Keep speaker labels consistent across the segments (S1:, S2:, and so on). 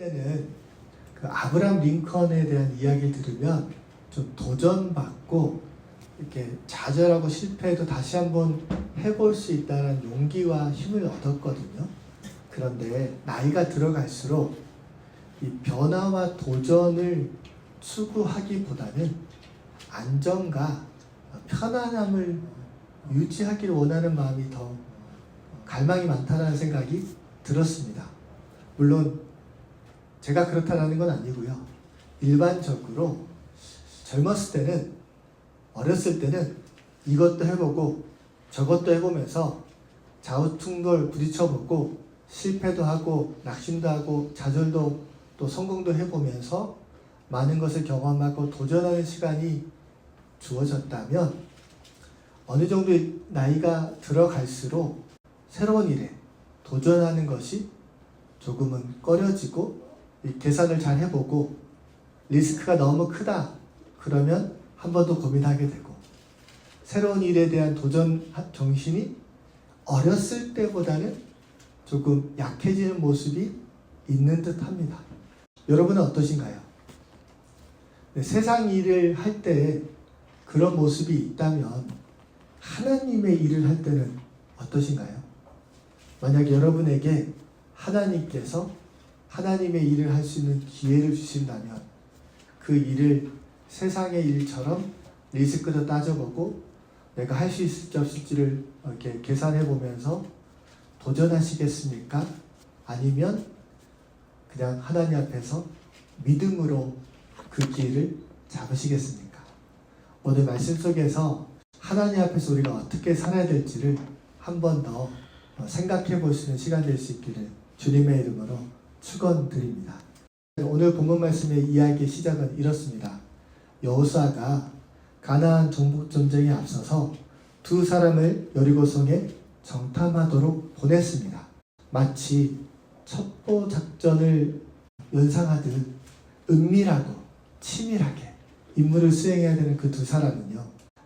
S1: 때는 그 아브라함 링컨에 대한 이야기를 들으면 좀 도전받고 이렇게 좌절하고 실패해도 다시 한번 해볼 수 있다는 용기와 힘을 얻었거든요. 그런데 나이가 들어갈수록 이 변화와 도전을 추구하기보다는 안정과 편안함을 유지하기를 원하는 마음이 더 갈망이 많다는 생각이 들었습니다. 물론 제가 그렇다는 건 아니고요. 일반적으로 젊었을 때는, 어렸을 때는 이것도 해보고 저것도 해보면서 좌우충돌 부딪혀보고 실패도 하고 낙심도 하고 좌절도 또 성공도 해보면서 많은 것을 경험하고 도전하는 시간이 주어졌다면 어느 정도 나이가 들어갈수록 새로운 일에 도전하는 것이 조금은 꺼려지고 계산을 잘 해보고 리스크가 너무 크다 그러면 한 번 더 고민하게 되고 새로운 일에 대한 도전 정신이 어렸을 때보다는 조금 약해지는 모습이 있는 듯 합니다. 여러분은 어떠신가요? 세상 일을 할 때 그런 모습이 있다면 하나님의 일을 할 때는 어떠신가요? 만약 여러분에게 하나님께서 하나님의 일을 할 수 있는 기회를 주신다면 그 일을 세상의 일처럼 리스크도 따져보고 내가 할 수 있을지 없을지를 이렇게 계산해 보면서 도전하시겠습니까? 아니면 그냥 하나님 앞에서 믿음으로 그 기회를 잡으시겠습니까? 오늘 말씀 속에서 하나님 앞에서 우리가 어떻게 살아야 될지를 한 번 더 생각해 볼 수 있는 시간 될 수 있기를 주님의 이름으로 축원드립니다. 오늘 본문 말씀의 이야기의 시작은 이렇습니다. 여호수아가 가나안 정복 전쟁에 앞서서 두 사람을 여리고성에 정탐하도록 보냈습니다. 마치 첩보 작전을 연상하듯 은밀하고 치밀하게 임무를 수행해야 되는 그 두 사람은요,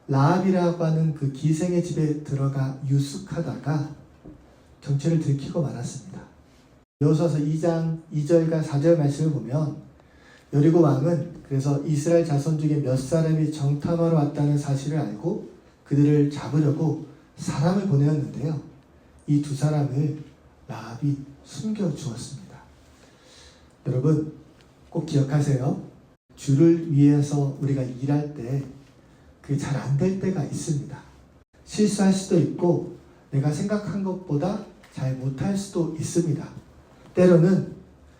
S1: 라합이라고 하는 그 기생의 집에 들어가 유숙하다가 정체를 들키고 말았습니다. 여호수아서 2장 2절과 4절 말씀을 보면 여리고 왕은 그래서 이스라엘 자손 중에 몇 사람이 정탐하러 왔다는 사실을 알고 그들을 잡으려고 사람을 보내었는데요. 이 두 사람을 라합이 숨겨주었습니다. 여러분 꼭 기억하세요. 주를 위해서 우리가 일할 때 그게 잘 안 될 때가 있습니다. 실수할 수도 있고 내가 생각한 것보다 잘 못할 수도 있습니다. 때로는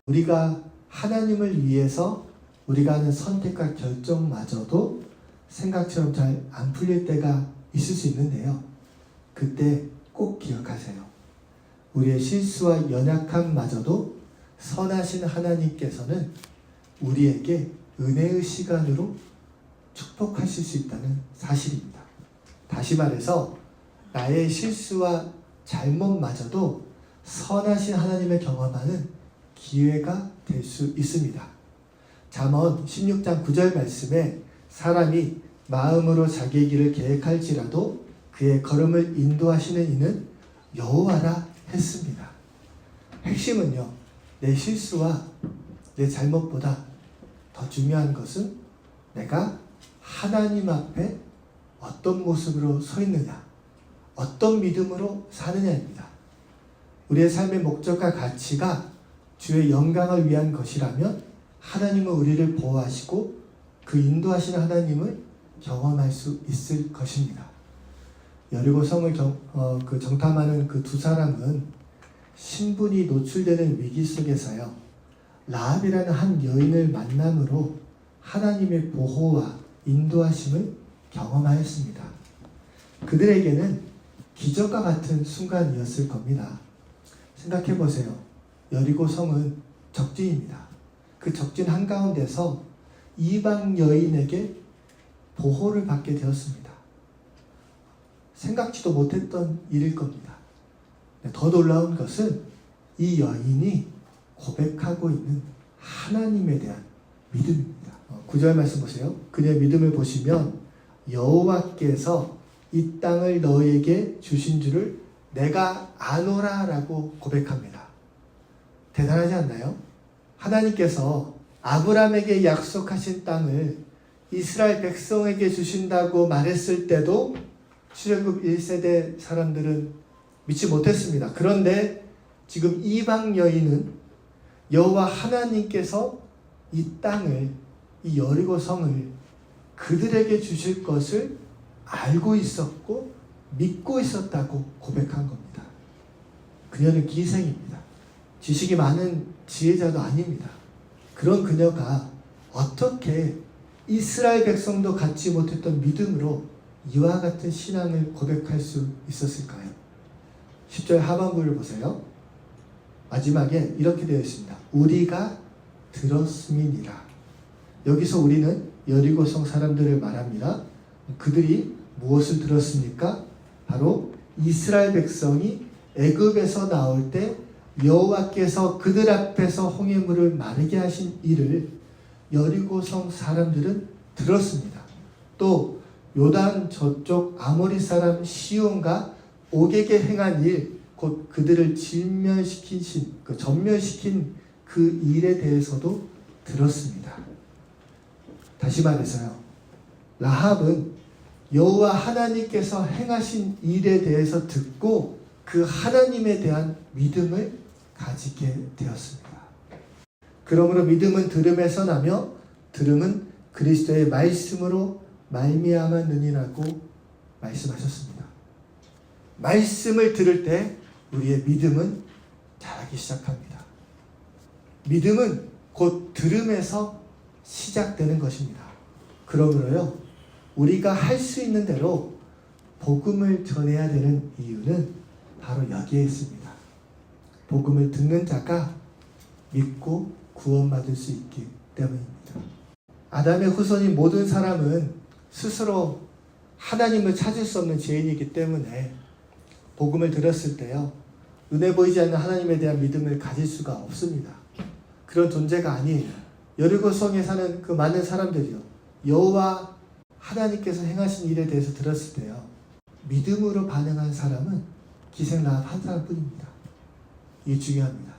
S1: 우리가 하나님을 위해서 우리가 하는 선택과 결정마저도 생각처럼 잘 안 풀릴 때가 있을 수 있는데요. 그때 꼭 기억하세요. 우리의 실수와 연약함마저도 선하신 하나님께서는 우리에게 은혜의 시간으로 축복하실 수 있다는 사실입니다. 다시 말해서 나의 실수와 잘못마저도 선하신 하나님을 경험하는 기회가 될 수 있습니다. 잠언 16장 9절 말씀에 사람이 마음으로 자기의 길을 계획할지라도 그의 걸음을 인도하시는 이는 여호와라 했습니다. 핵심은요, 내 실수와 내 잘못보다 더 중요한 것은 내가 하나님 앞에 어떤 모습으로 서 있느냐, 어떤 믿음으로 사느냐입니다. 우리의 삶의 목적과 가치가 주의 영광을 위한 것이라면 하나님은 우리를 보호하시고 그 인도하시는 하나님을 경험할 수 있을 것입니다. 여리고 성을 정탐하는 그 두 사람은 신분이 노출되는 위기 속에서요, 라합이라는 한 여인을 만남으로 하나님의 보호와 인도하심을 경험하였습니다. 그들에게는 기적과 같은 순간이었을 겁니다. 생각해 보세요. 여리고 성은 적진입니다. 그 적진 한가운데서 이방 여인에게 보호를 받게 되었습니다. 생각지도 못했던 일일 겁니다. 더 놀라운 것은 이 여인이 고백하고 있는 하나님에 대한 믿음입니다. 9절 말씀 보세요. 그녀의 믿음을 보시면 여호와께서 이 땅을 너에게 주신 줄을 내가 아노라 라고 고백합니다. 대단하지 않나요? 하나님께서 아브라함에게 약속하신 땅을 이스라엘 백성에게 주신다고 말했을 때도 출애굽 1세대 사람들은 믿지 못했습니다. 그런데 지금 이방 여인은 여호와 하나님께서 이 땅을, 이 여리고 성을 그들에게 주실 것을 알고 있었고 믿고 있었다고 고백한 겁니다. 그녀는 기생입니다. 지식이 많은 지혜자도 아닙니다. 그런 그녀가 어떻게 이스라엘 백성도 갖지 못했던 믿음으로 이와 같은 신앙을 고백할 수 있었을까요? 10절 하반부를 보세요. 마지막에 이렇게 되어 있습니다. 우리가 들었음이니라. 여기서 우리는 여리고성 사람들을 말합니다. 그들이 무엇을 들었습니까? 바로 이스라엘 백성이 애굽에서 나올 때 여호와께서 그들 앞에서 홍해물을 마르게 하신 일을 여리고성 사람들은 들었습니다. 또 요단 저쪽 아모리 사람 시온과 옥에게 행한 일, 곧 그들을 전멸시킨 그 일에 대해서도 들었습니다. 다시 말해서요, 라합은 여호와 하나님께서 행하신 일에 대해서 듣고 그 하나님에 대한 믿음을 가지게 되었습니다. 그러므로 믿음은 들음에서 나며 들음은 그리스도의 말씀으로 말미암았느니라고 말씀하셨습니다. 말씀을 들을 때 우리의 믿음은 자라기 시작합니다. 믿음은 곧 들음에서 시작되는 것입니다. 그러므로요, 우리가 할 수 있는 대로 복음을 전해야 되는 이유는 바로 여기에 있습니다. 복음을 듣는 자가 믿고 구원받을 수 있기 때문입니다. 아담의 후손인 모든 사람은 스스로 하나님을 찾을 수 없는 죄인이기 때문에 복음을 들었을 때요, 눈에 보이지 않는 하나님에 대한 믿음을 가질 수가 없습니다. 그런 존재가 아니에요. 여리고성에 사는 그 많은 사람들이요, 여호와 하나님께서 행하신 일에 대해서 들었을 때요, 믿음으로 반응한 사람은 기생 라합 한 사람뿐입니다. 이게 중요합니다.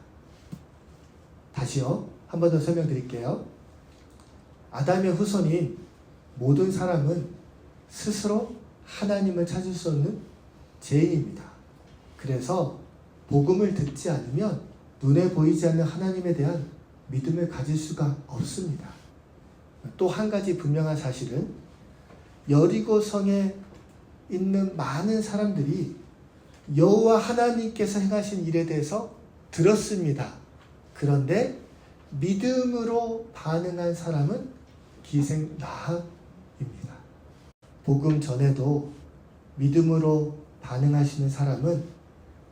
S1: 다시요, 한 번 더 설명드릴게요. 아담의 후손인 모든 사람은 스스로 하나님을 찾을 수 없는 죄인입니다. 그래서 복음을 듣지 않으면 눈에 보이지 않는 하나님에 대한 믿음을 가질 수가 없습니다. 또 한 가지 분명한 사실은 여리고성에 있는 많은 사람들이 여호와 하나님께서 행하신 일에 대해서 들었습니다. 그런데 믿음으로 반응한 사람은 기생 라합입니다. 복음 전에도 믿음으로 반응하시는 사람은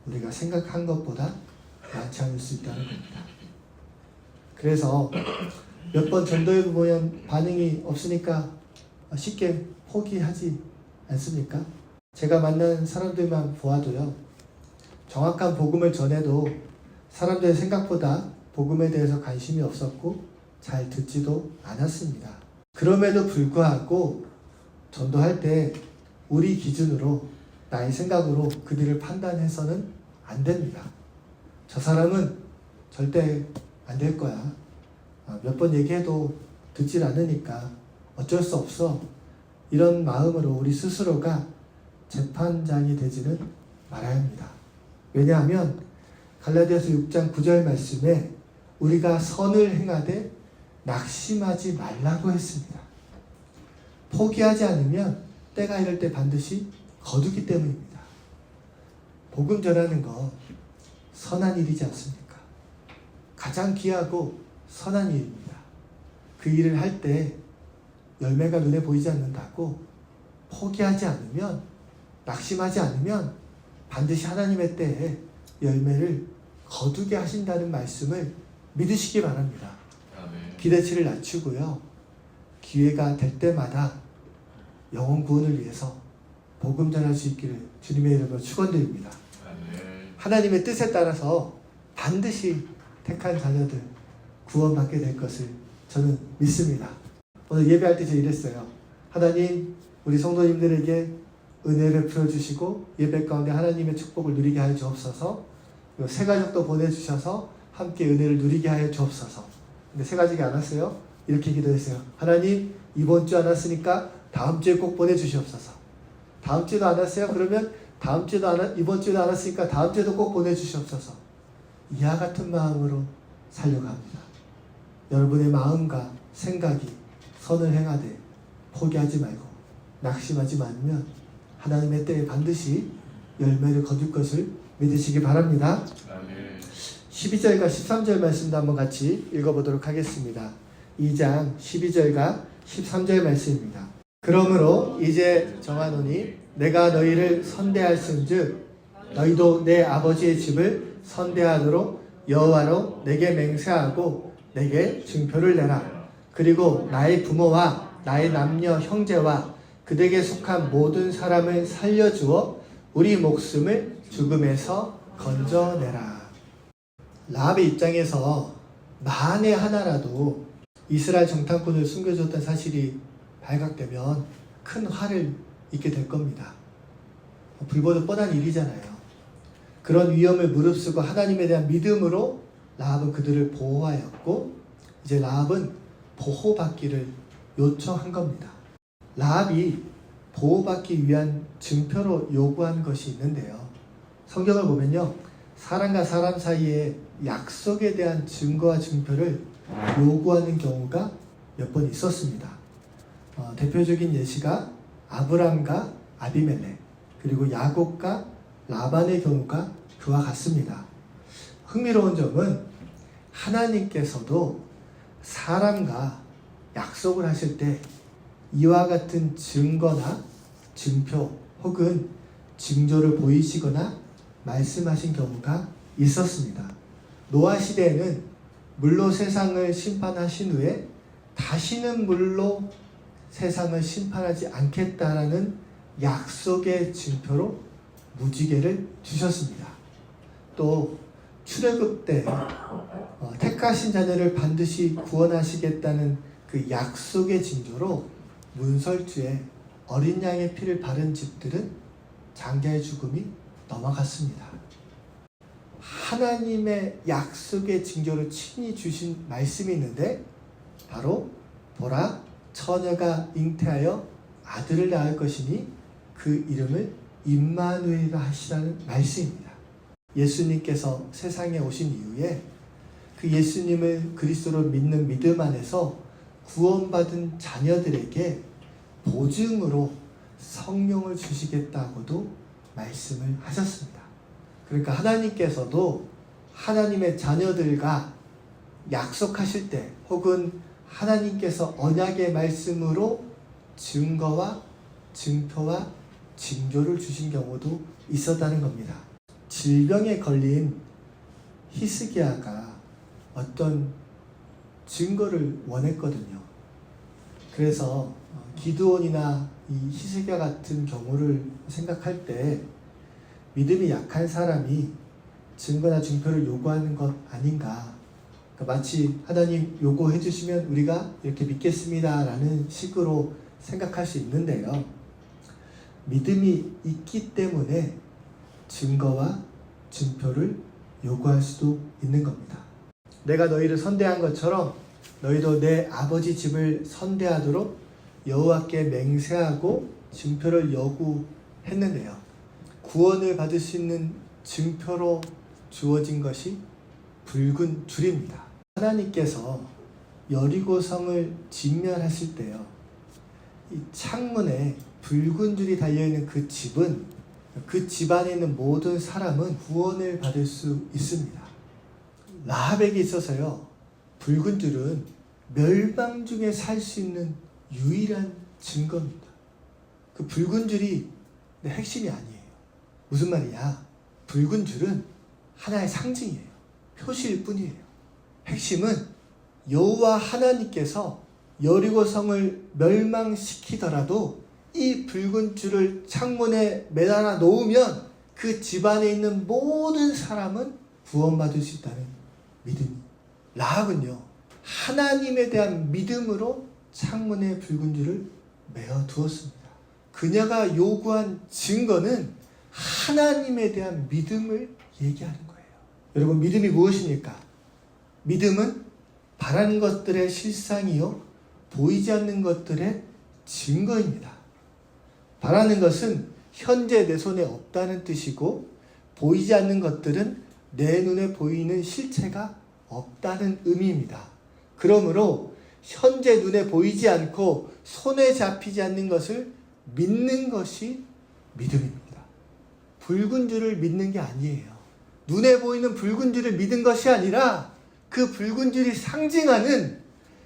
S1: 우리가 생각한 것보다 많지 않을 수 있다는 겁니다. 그래서 몇 번 전도해 보면 반응이 없으니까 쉽게 포기하지 않습니까? 제가 만난 사람들만 보아도요, 정확한 복음을 전해도 사람들의 생각보다 복음에 대해서 관심이 없었고 잘 듣지도 않았습니다. 그럼에도 불구하고 전도할 때 우리 기준으로, 나의 생각으로 그들을 판단해서는 안 됩니다. 저 사람은 절대 안 될 거야. 몇 번 얘기해도 듣질 않으니까 어쩔 수 없어. 이런 마음으로 우리 스스로가 재판장이 되지는 말아야 합니다. 왜냐하면 갈라디아서 6장 9절 말씀에 우리가 선을 행하되 낙심하지 말라고 했습니다. 포기하지 않으면 때가 이럴 때 반드시 거두기 때문입니다. 복음 전하는 거 선한 일이지 않습니까? 가장 귀하고 선한 일입니다. 그 일을 할 때 열매가 눈에 보이지 않는다고 포기하지 않으면, 낙심하지 않으면 반드시 하나님의 때에 열매를 거두게 하신다는 말씀을 믿으시기 바랍니다. 아멘. 기대치를 낮추고요, 기회가 될 때마다 영혼 구원을 위해서 복음 전할 수 있기를 주님의 이름으로 축원드립니다. 아멘. 하나님의 뜻에 따라서 반드시 택한 자녀들 구원받게 될 것을 저는 믿습니다. 오늘 예배할 때 제가 이랬어요. 하나님, 우리 성도님들에게 은혜를 풀어주시고 예배 가운데 하나님의 축복을 누리게 하여 주옵소서. 그리고 새 가족도 보내주셔서 함께 은혜를 누리게 하여 주옵소서. 근데 세 가지가 안 왔어요. 이렇게 기도했어요. 하나님, 이번 주 안 왔으니까 다음 주에 꼭 보내주시옵소서. 다음 주도 안 왔어요. 그러면 이번 주도 안 왔으니까 다음 주에도 꼭 보내주시옵소서. 이와 같은 마음으로 살려고 합니다. 여러분의 마음과 생각이 선을 행하되 포기하지 말고 낙심하지 않으면 하나님의 때에 반드시 열매를 거둘 것을 믿으시기 바랍니다. 12절과 13절 말씀도 한번 같이 읽어보도록 하겠습니다. 2장 12절과 13절 말씀입니다. 그러므로 이제 정하노니 내가 너희를 선대할은즉 너희도 내 아버지의 집을 선대하도록 여호와로 내게 맹세하고 내게 증표를 내라. 그리고 나의 부모와 나의 남녀 형제와 그들에게 속한 모든 사람을 살려주어 우리 목숨을 죽음에서 건져내라. 라합의 입장에서 만에 하나라도 이스라엘 정탐꾼을 숨겨줬던 사실이 발각되면 큰 화를 입게 될 겁니다. 불보듯 뻔한 일이잖아요. 그런 위험을 무릅쓰고 하나님에 대한 믿음으로 라합은 그들을 보호하였고 이제 라합은 보호받기를 요청한 겁니다. 라합이 보호받기 위한 증표로 요구한 것이 있는데요. 성경을 보면요. 사람과 사람 사이에 약속에 대한 증거와 증표를 요구하는 경우가 몇 번 있었습니다. 대표적인 예시가 아브람과 아비멜렉 그리고 야곱과 라반의 경우가 그와 같습니다. 흥미로운 점은 하나님께서도 사람과 약속을 하실 때 이와 같은 증거나 증표 혹은 징조를 보이시거나 말씀하신 경우가 있었습니다. 노아 시대에는 물로 세상을 심판하신 후에 다시는 물로 세상을 심판하지 않겠다라는 약속의 증표로 무지개를 주셨습니다. 또 출애굽 때 택하신 자녀를 반드시 구원하시겠다는 그 약속의 징조로 문설주에 어린 양의 피를 바른 집들은 장자의 죽음이 넘어갔습니다. 하나님의 약속의 징조를 친히 주신 말씀이 있는데 바로 보라 처녀가 잉태하여 아들을 낳을 것이니 그 이름을 임마누엘이라 하시라는 말씀입니다. 예수님께서 세상에 오신 이후에 그 예수님을 그리스도로 믿는 믿음 안에서 구원받은 자녀들에게 보증으로 성령을 주시겠다고도 말씀을 하셨습니다. 그러니까 하나님께서도 하나님의 자녀들과 약속하실 때 혹은 하나님께서 언약의 말씀으로 증거와 증표와 징조를 주신 경우도 있었다는 겁니다. 질병에 걸린 히스기야가 어떤 증거를 원했거든요. 그래서 기드온이나 이 히스기야 같은 경우를 생각할 때 믿음이 약한 사람이 증거나 증표를 요구하는 것 아닌가. 그러니까 마치 하나님 요구해 주시면 우리가 이렇게 믿겠습니다 라는 식으로 생각할 수 있는데요. 믿음이 있기 때문에 증거와 증표를 요구할 수도 있는 겁니다. 내가 너희를 선대한 것처럼 너희도 내 아버지 집을 선대하도록 여호와께 맹세하고 증표를 요구했는데요. 구원을 받을 수 있는 증표로 주어진 것이 붉은 줄입니다. 하나님께서 여리고성을 진멸하실 때요. 이 창문에 붉은 줄이 달려있는 그 집은 그 집안에 있는 모든 사람은 구원을 받을 수 있습니다. 라합에게 있어서요. 붉은 줄은 멸망 중에 살 수 있는 유일한 증거입니다. 그 붉은 줄이 핵심이 아니에요. 무슨 말이냐? 붉은 줄은 하나의 상징이에요. 표시일 뿐이에요. 핵심은 여호와 하나님께서 여리고성을 멸망시키더라도 이 붉은 줄을 창문에 매달아 놓으면 그 집안에 있는 모든 사람은 구원받을 수 있다는 믿음이. 라합은요. 하나님에 대한 믿음으로 창문에 붉은 줄을 메어 두었습니다. 그녀가 요구한 증거는 하나님에 대한 믿음을 얘기하는 거예요. 여러분 믿음이 무엇입니까? 믿음은 바라는 것들의 실상이요 보이지 않는 것들의 증거입니다. 바라는 것은 현재 내 손에 없다는 뜻이고 보이지 않는 것들은 내 눈에 보이는 실체가 없다는 의미입니다. 그러므로 현재 눈에 보이지 않고 손에 잡히지 않는 것을 믿는 것이 믿음입니다. 붉은 줄을 믿는 게 아니에요. 눈에 보이는 붉은 줄을 믿은 것이 아니라 그 붉은 줄이 상징하는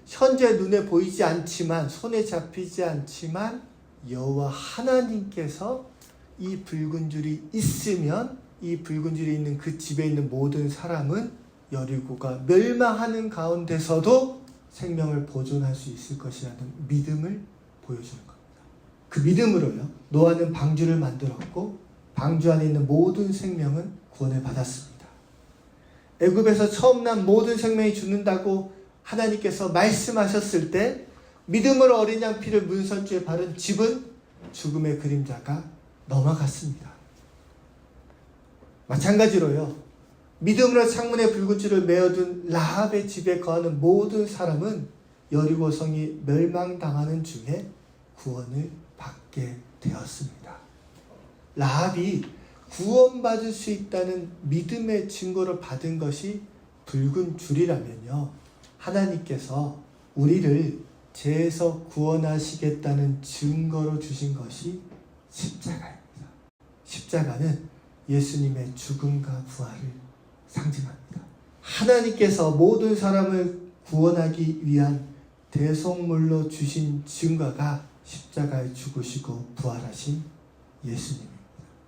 S1: 현재 눈에 보이지 않지만 손에 잡히지 않지만 여호와 하나님께서 이 붉은 줄이 있으면 이 붉은 줄이 있는 그 집에 있는 모든 사람은 여리고가 멸망하는 가운데서도 생명을 보존할 수 있을 것이라는 믿음을 보여주는 겁니다. 그 믿음으로요 노아는 방주를 만들었고 방주 안에 있는 모든 생명은 구원을 받았습니다. 애굽에서 처음 난 모든 생명이 죽는다고 하나님께서 말씀하셨을 때 믿음으로 어린 양 피를 문설주에 바른 집은 죽음의 그림자가 넘어갔습니다. 마찬가지로요 믿음으로 창문에 붉은 줄을 메어둔 라합의 집에 거하는 모든 사람은 여리고 성이 멸망당하는 중에 구원을 받게 되었습니다. 라합이 구원받을 수 있다는 믿음의 증거를 받은 것이 붉은 줄이라면요 하나님께서 우리를 죄에서 구원하시겠다는 증거로 주신 것이 십자가입니다. 십자가는 예수님의 죽음과 부활을 상징합니다. 하나님께서 모든 사람을 구원하기 위한 대속물로 주신 증거가 십자가에 죽으시고 부활하신 예수님입니다.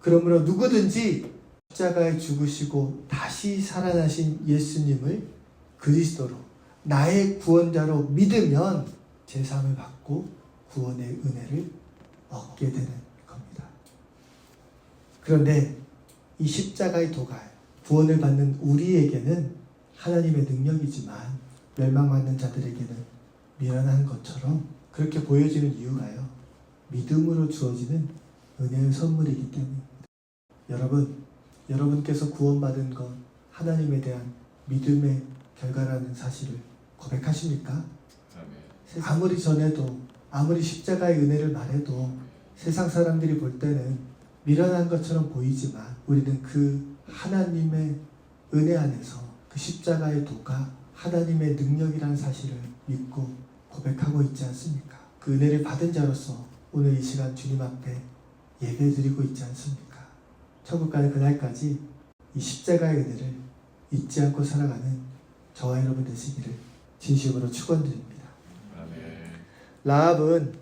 S1: 그러므로 누구든지 십자가에 죽으시고 다시 살아나신 예수님을 그리스도로 나의 구원자로 믿으면 제사함을 받고 구원의 은혜를 얻게 되는 겁니다. 그런데 이 십자가의 도가 구원을 받는 우리에게는 하나님의 능력이지만 멸망받는 자들에게는 미련한 것처럼 그렇게 보여지는 이유가요. 믿음으로 주어지는 은혜의 선물이기 때문입니다. 여러분께서 구원받은 것 하나님에 대한 믿음의 결과라는 사실을 고백하십니까? 아무리 전해도 아무리 십자가의 은혜를 말해도 세상 사람들이 볼 때는 미련한 것처럼 보이지만 우리는 그 하나님의 은혜 안에서 그 십자가의 도가 하나님의 능력이라는 사실을 믿고 고백하고 있지 않습니까? 그 은혜를 받은 자로서 오늘 이 시간 주님 앞에 예배드리고 있지 않습니까? 천국 가는 그날까지 이 십자가의 은혜를 잊지 않고 살아가는 저와 여러분 되시기를 진심으로 축원드립니다. 라합은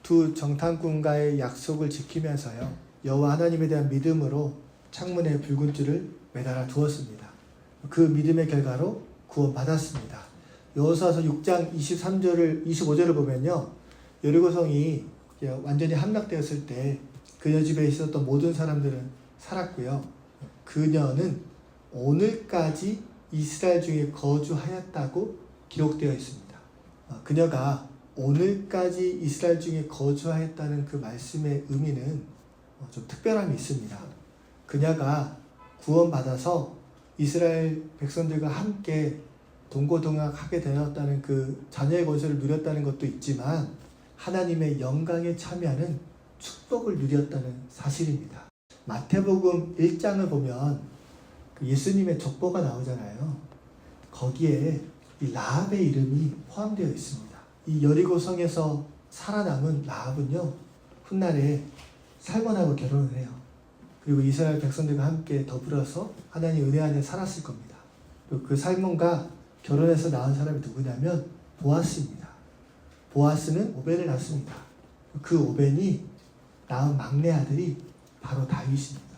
S1: 두 정탐꾼과의 약속을 지키면서요 여호와 하나님에 대한 믿음으로 창문에 붉은 줄을 매달아 두었습니다. 그 믿음의 결과로 구원받았습니다. 여호수아서 6장 25절을 보면요 여리고성이 완전히 함락되었을 때 그녀 집에 있었던 모든 사람들은 살았고요. 그녀는 오늘까지 이스라엘 중에 거주하였다고 기록되어 있습니다. 그녀가 오늘까지 이스라엘 중에 거주하였다는 그 말씀의 의미는 좀 특별함이 있습니다. 그녀가 구원받아서 이스라엘 백성들과 함께 동고동락하게 되었다는 그 자녀의 권세를 누렸다는 것도 있지만 하나님의 영광에 참여하는 축복을 누렸다는 사실입니다. 마태복음 1장을 보면 그 예수님의 족보가 나오잖아요. 거기에 이 라합의 이름이 포함되어 있습니다. 이 여리고성에서 살아남은 라합은요 훗날에 살몬하고 결혼을 해요. 그리고 이스라엘 백성들과 함께 더불어서 하나님 은혜 안에 살았을 겁니다. 그리고 그 살몬과 결혼해서 낳은 사람이 누구냐면 보아스입니다. 보아스는 오벤을 낳습니다. 그 오벤이 낳은 막내 아들이 바로 다윗입니다.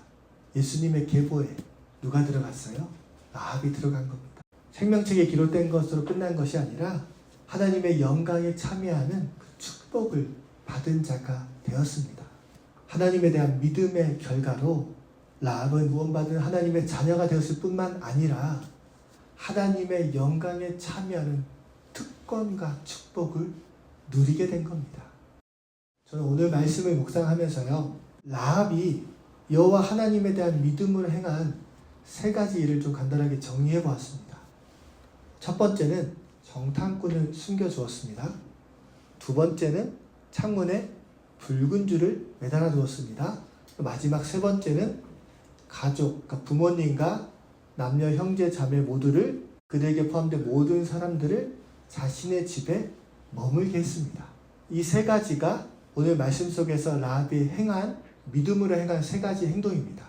S1: 예수님의 계보에 누가 들어갔어요? 라합이 들어간 겁니다. 생명책에 기록된 것으로 끝난 것이 아니라 하나님의 영광에 참여하는 그 축복을 받은 자가 되었습니다. 하나님에 대한 믿음의 결과로 라합은 구원받은 하나님의 자녀가 되었을 뿐만 아니라 하나님의 영광에 참여하는 특권과 축복을 누리게 된 겁니다. 저는 오늘 말씀을 묵상하면서요 라합이 여호와 하나님에 대한 믿음을 행한 세 가지 일을 좀 간단하게 정리해 보았습니다. 첫 번째는 정탐꾼을 숨겨주었습니다. 두 번째는 창문에 붉은 줄을 매달아 두었습니다. 마지막 세 번째는 가족, 그러니까 부모님과 남녀 형제 자매 모두를, 그들에게 포함된 모든 사람들을 자신의 집에 머물게 했습니다. 이 세 가지가 오늘 말씀 속에서 라합이 행한, 믿음으로 행한 세 가지 행동입니다.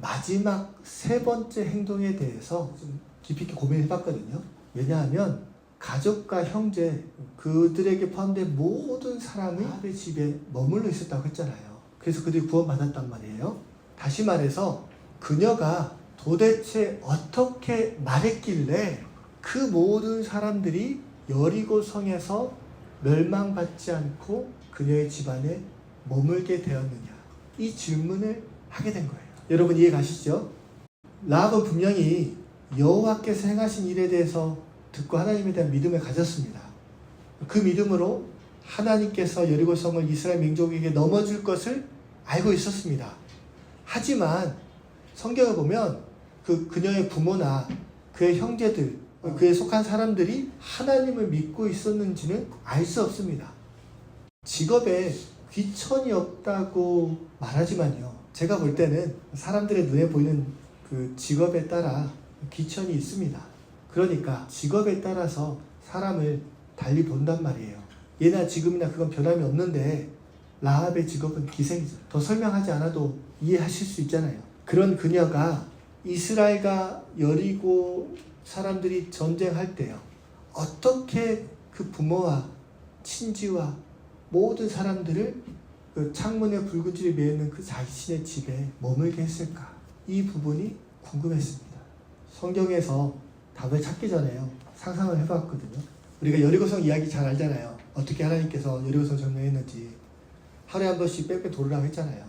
S1: 마지막 세 번째 행동에 대해서 좀 깊이 있게 고민해 봤거든요. 왜냐하면 가족과 형제, 그들에게 포함된 모든 사람이 라합의 집에 머물러 있었다고 했잖아요. 그래서 그들이 구원받았단 말이에요. 다시 말해서 그녀가 도대체 어떻게 말했길래 그 모든 사람들이 여리고 성에서 멸망받지 않고 그녀의 집안에 머물게 되었느냐, 이 질문을 하게 된 거예요. 여러분 이해 가시죠? 라합은 분명히 여호와께서 행하신 일에 대해서 듣고 하나님에 대한 믿음을 가졌습니다. 그 믿음으로 하나님께서 여리고성을 이스라엘 민족에게 넘어줄 것을 알고 있었습니다. 하지만 성경을 보면 그녀의 부모나 그의 형제들, 그에 속한 사람들이 하나님을 믿고 있었는지는 알 수 없습니다. 직업에 귀천이 없다고 말하지만요, 제가 볼 때는 사람들의 눈에 보이는 그 직업에 따라 귀천이 있습니다. 그러니까 직업에 따라서 사람을 달리 본단 말이에요. 예나 지금이나 그건 변함이 없는데 라합의 직업은 기생이죠. 더 설명하지 않아도 이해하실 수 있잖아요. 그런 그녀가 이스라엘과 여리고 사람들이 전쟁할 때요, 어떻게 그 부모와 친지와 모든 사람들을 그 창문에 붉은 줄이 매어있는 그 자신의 집에 머물게 했을까? 이 부분이 궁금했습니다. 성경에서 답을 찾기 전에요, 상상을 해봤거든요. 우리가 여리고성 이야기 잘 알잖아요. 어떻게 하나님께서 여리고성 점령했는지. 하루에 한 번씩 뺑뺑 돌으라고 했잖아요.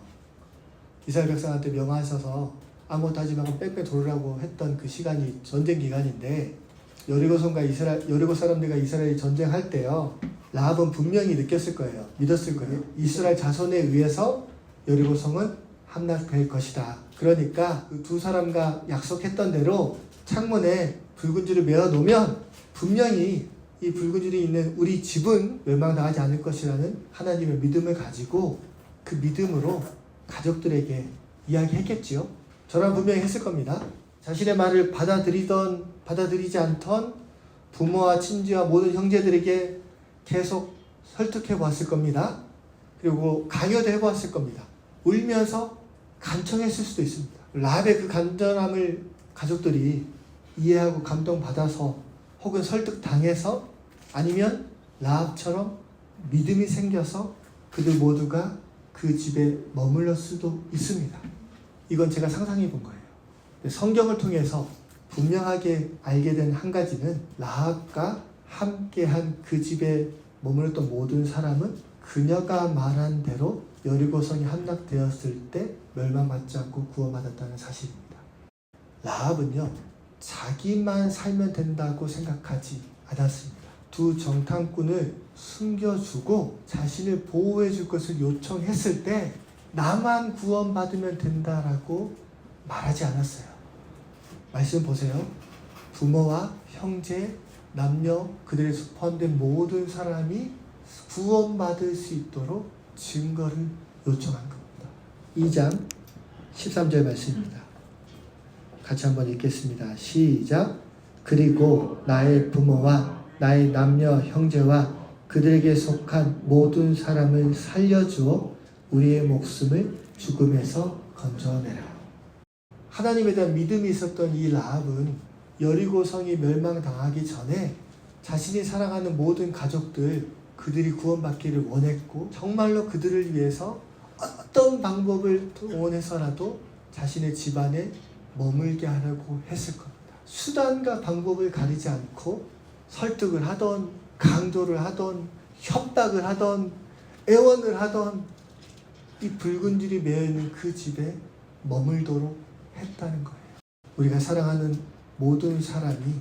S1: 이스라엘 백성한테 명하셔서 아무것도 하지 말고 뺑뺑 돌으라고 했던 그 시간이 전쟁 기간인데, 여리고 사람들과 이스라엘이 전쟁할 때요, 라합은 분명히 느꼈을 거예요. 믿었을 거예요. 이스라엘 자손에 의해서 여리고성은 함락될 것이다. 그러니까 그 두 사람과 약속했던 대로 창문에 붉은 줄을 메어 놓으면 분명히 이 붉은 줄이 있는 우리 집은 멸망당하지 않을 것이라는 하나님의 믿음을 가지고 그 믿음으로 가족들에게 이야기했겠지요. 저랑 분명히 했을 겁니다. 자신의 말을 받아들이지 않던 부모와 친지와 모든 형제들에게 계속 설득해 보았을 겁니다. 그리고 강요도 해보았을 겁니다. 울면서 간청했을 수도 있습니다. 라합의 그 간절함을 가족들이 이해하고 감동받아서, 혹은 설득당해서, 아니면 라합처럼 믿음이 생겨서 그들 모두가 그 집에 머물렀을 수도 있습니다. 이건 제가 상상해 본 거예요. 성경을 통해서 분명하게 알게 된 한 가지는, 라합과 함께한 그 집에 머물렀던 모든 사람은 그녀가 말한 대로 여리고성이 함락되었을 때 멸망받지 않고 구원받았다는 사실입니다. 라합은요, 자기만 살면 된다고 생각하지 않았습니다. 두 정탐꾼을 숨겨주고 자신을 보호해 줄 것을 요청했을 때 나만 구원받으면 된다라고 말하지 않았어요. 말씀 보세요. 부모와 형제, 남녀, 그들에 포함된 모든 사람이 구원받을 수 있도록 증거를 요청한 겁니다. 2장 13절 말씀입니다. 같이 한번 읽겠습니다. 시작. 그리고 나의 부모와 나의 남녀 형제와 그들에게 속한 모든 사람을 살려주어 우리의 목숨을 죽음에서 건져내라. 하나님에 대한 믿음이 있었던 이 라합은 여리고성이 멸망당하기 전에 자신이 사랑하는 모든 가족들, 그들이 구원받기를 원했고, 정말로 그들을 위해서 어떤 방법을 동원해서라도 자신의 집안에 머물게 하려고 했을 겁니다. 수단과 방법을 가리지 않고 설득을 하던, 강조를 하던, 협박을 하던, 애원을 하던 이 붉은 줄이 매어있는 그 집에 머물도록 했다는 거예요. 우리가 사랑하는 모든 사람이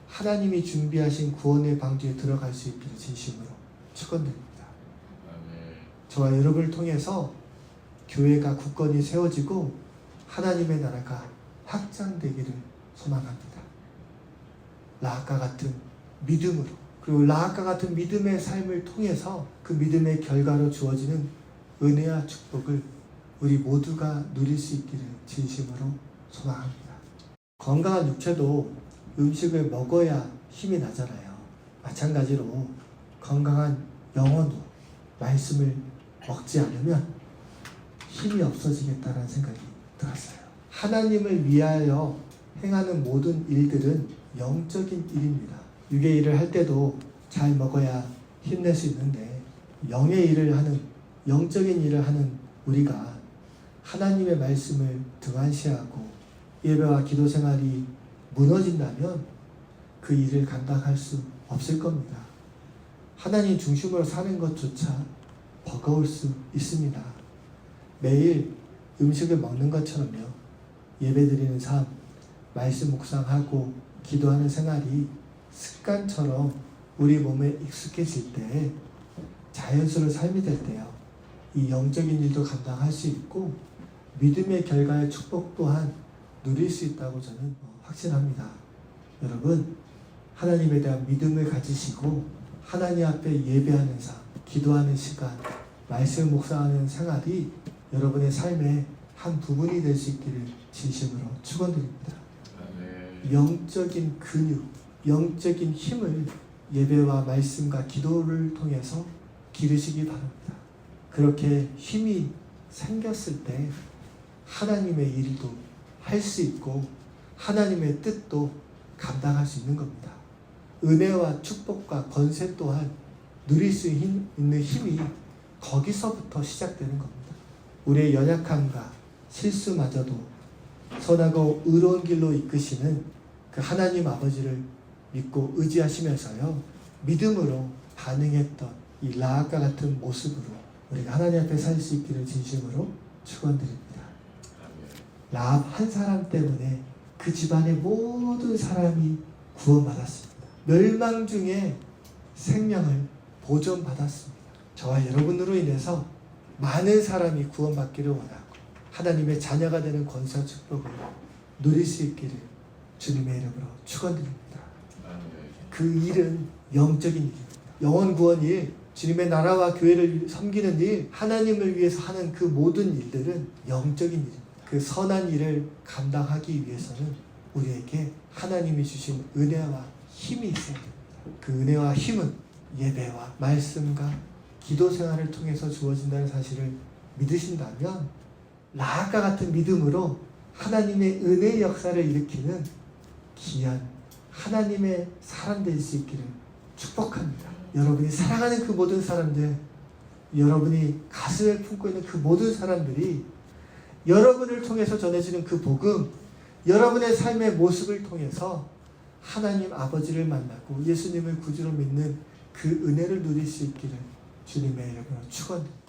S1: 하나님이 준비하신 구원의 방주에 들어갈 수 있기를 진심으로 축원드립니다. 저와 여러분을 통해서 교회가 굳건히 세워지고 하나님의 나라가 확장되기를 소망합니다. 라합과 같은 믿음으로, 그리고 라합과 같은 믿음의 삶을 통해서 그 믿음의 결과로 주어지는 은혜와 축복을 우리 모두가 누릴 수 있기를 진심으로 소망합니다. 건강한 육체도 음식을 먹어야 힘이 나잖아요. 마찬가지로 건강한 영혼도 말씀을 먹지 않으면 힘이 없어지겠다는 생각이 들었어요. 하나님을 위하여 행하는 모든 일들은 영적인 일입니다. 육의 일을 할 때도 잘 먹어야 힘낼 수 있는데, 영의 일을 하는, 영적인 일을 하는 우리가 하나님의 말씀을 등한시하고 예배와 기도 생활이 무너진다면 그 일을 감당할 수 없을 겁니다. 하나님 중심으로 사는 것조차 버거울 수 있습니다. 매일 음식을 먹는 것처럼요, 예배드리는 삶, 말씀 묵상하고 기도하는 생활이 습관처럼 우리 몸에 익숙해질 때, 자연스러운 삶이 될 때요, 이 영적인 일도 감당할 수 있고 믿음의 결과의 축복 또한 누릴 수 있다고 저는 확신합니다. 여러분, 하나님에 대한 믿음을 가지시고 하나님 앞에 예배하는 삶, 기도하는 시간, 말씀 묵상하는 생활이 여러분의 삶의 한 부분이 될 수 있기를 진심으로 축원드립니다. 영적인 근육, 영적인 힘을 예배와 말씀과 기도를 통해서 기르시기 바랍니다. 그렇게 힘이 생겼을 때 하나님의 일도 할 수 있고 하나님의 뜻도 감당할 수 있는 겁니다. 은혜와 축복과 권세 또한 누릴 수 있는 힘이 거기서부터 시작되는 겁니다. 우리의 연약함과 실수마저도 선하고 의로운 길로 이끄시는 그 하나님 아버지를 믿고 의지하시면서요, 믿음으로 반응했던 이 라합과 같은 모습으로 우리가 하나님 앞에 살 수 있기를 진심으로 축원드립니다. 라합 한 사람 때문에 그 집안의 모든 사람이 구원받았습니다. 멸망 중에 생명을 보존받았습니다. 저와 여러분으로 인해서 많은 사람이 구원받기를 원하고 하나님의 자녀가 되는 권세와 축복을 누릴 수 있기를 주님의 이름으로 축원드립니다. 그 일은 영적인 일입니다. 영혼 구원 일, 주님의 나라와 교회를 섬기는 일, 하나님을 위해서 하는 그 모든 일들은 영적인 일입니다. 그 선한 일을 감당하기 위해서는 우리에게 하나님이 주신 은혜와 힘이 있어야 됩니다. 그 은혜와 힘은 예배와 말씀과 기도 생활을 통해서 주어진다는 사실을 믿으신다면 라합과 같은 믿음으로 하나님의 은혜의 역사를 일으키는 귀한 하나님의 사람 될 수 있기를 축복합니다. 여러분이 사랑하는 그 모든 사람들, 여러분이 가슴에 품고 있는 그 모든 사람들이 여러분을 통해서 전해지는 그 복음, 여러분의 삶의 모습을 통해서 하나님 아버지를 만나고 예수님을 구주로 믿는 그 은혜를 누릴 수 있기를 주님의 이름으로 축원드립니다.